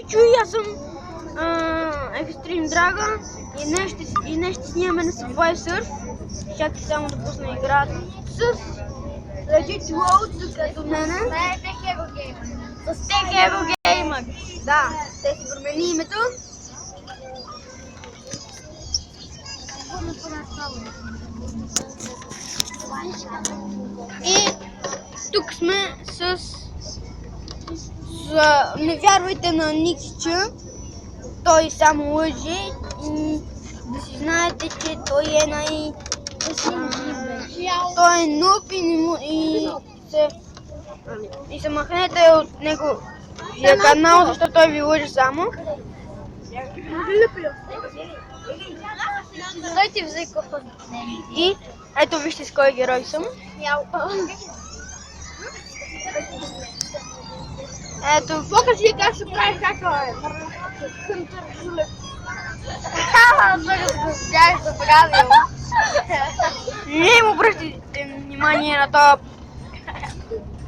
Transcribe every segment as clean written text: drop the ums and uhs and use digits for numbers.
Чуй, аз съм Extreme Dragon и днес ще снимаме на Subway Surf. Чакай само да пусна играта с Legit World тук до мене. С Tech Hero Gamer. Да, те си промени името. И тук сме с не вярвайте на Никича, той само лъже и да си знаете, че той е той е нуб и се махнете от него канал, защото той ви лъже само. Той ти взе кофа. И ето вижте с кой герой съм. Ето, Покажи как се прави хакър. Бях забравил. не му обръщайте внимание на това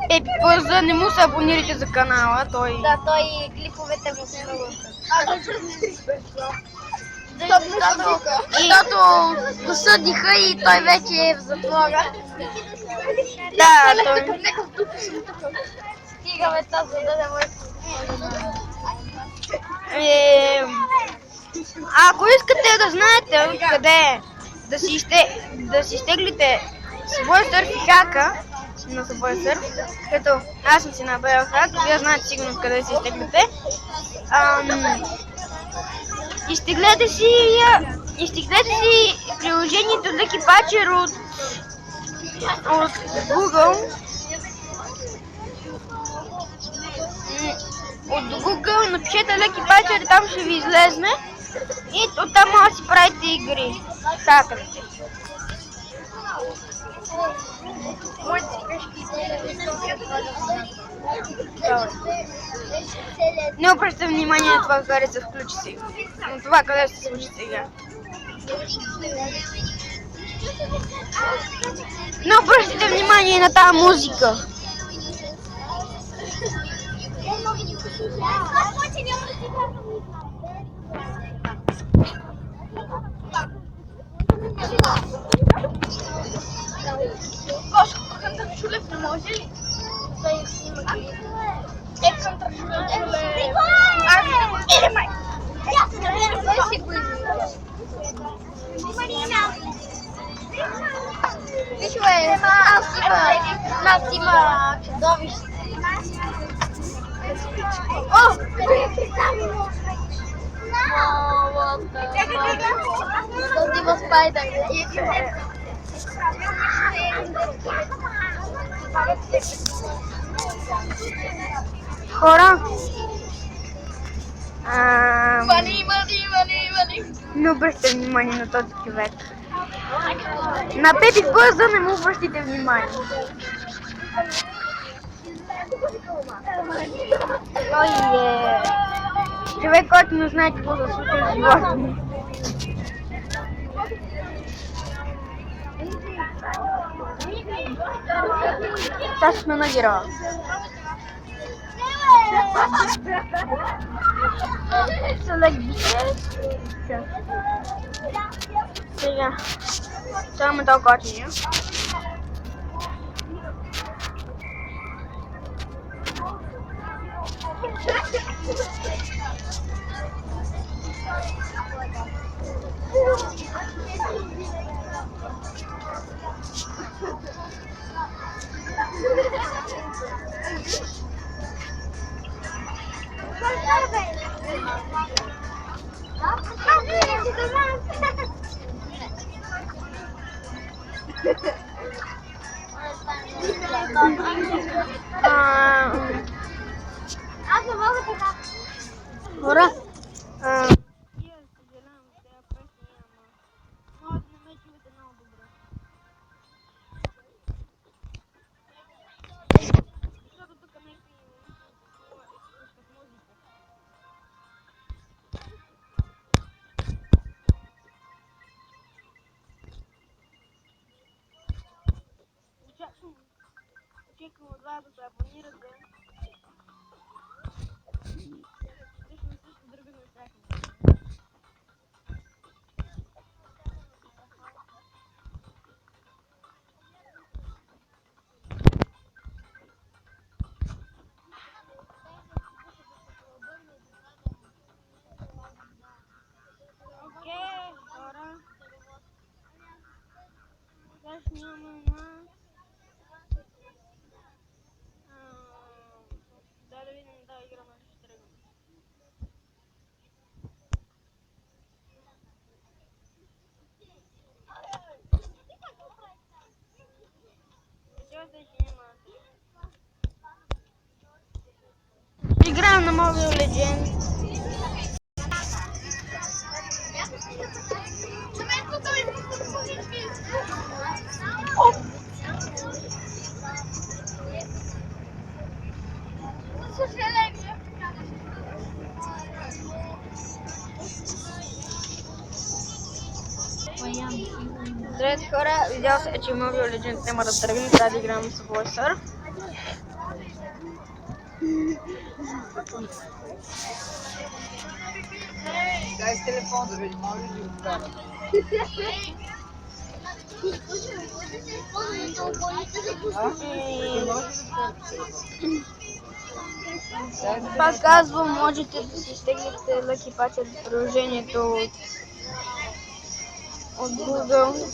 Пепи Пърза, не му се абонирайте за канала, той... Да, той клиповете му се много. Защото го съдиха и той вече е в затвора. Да, той... Стигаме тази, за да не може. Ако искате да знаете къде е, да си изтеглите Subway Surf и хака на Subway Surf, като аз съм си направил хак, вие знаете сигурно къде си изтеглите. Изтеглете си приложението Lucky Patcher от Google. От Google напишете Lucky Patcher и там ще ви излезне. И оттам може да си правите игри. Хакърите. Не обръщам внимание на това, къде се включи сега. На това, къде се случи сега. Не обръщайте внимание на тази музика. Шулев не може ли? Нас има чудовище. О! Този има спайдър. Хора, Мани. не обръщате внимание на този човек. На Пепи Пърза не му обръщайте внимание. Той е човек, който не знае какво да случи в живота му. Сега сме на героя. Сега само толкова готиня. Аз не мога така. Хора, очаквам от вас да се абонирате. играем на Mobile Legends. Здравейте хора, видял се, че Mobile Legends няма да тръгне, трябва да играем с VoiceSurf. Дай с телефон да видим, може ли да го вкарат? Пак казвам, можете да си изтеглите Lucky Patcher приложението от Google.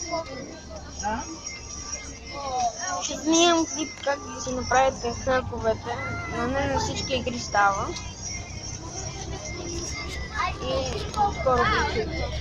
Ще снимам клип как да си направите хъковете, но не на всички игри става. И скоро го чуете.